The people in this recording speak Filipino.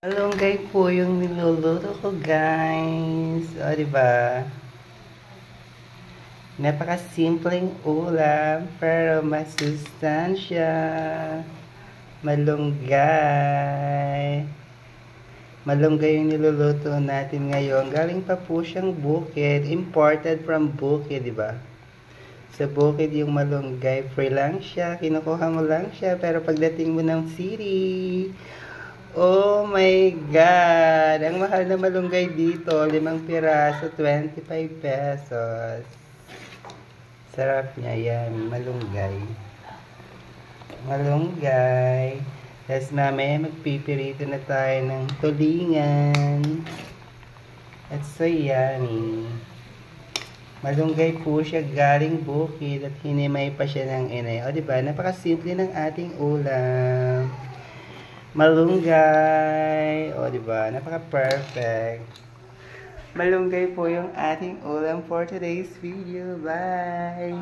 Malunggay po yung niluluto ko, guys. O, diba? Napakasimpleng ulam, pero masustansya. Malunggay. Malunggay yung niluluto natin ngayon. Galing pa po siyang bukid. Imported from bukid, diba? Sa bukid yung malunggay. Free lang siya. Kinukuha mo lang siya. Pero pagdating mo ng city, oh my God! Ang mahal na malunggay dito, 5 piraso, 25 pesos. Sarap niya yan, malunggay. Malunggay. Tapos mamaya magpipirito na tayo ng tulingan. At so yummy. Malunggay po siya galing bukid at hinimay pa siya ng inay. O diba, napakasimple ng ating ulam. Malunggay. O, diba? Napaka-perfect. Malunggay po yung ating ulam for today's video. Bye!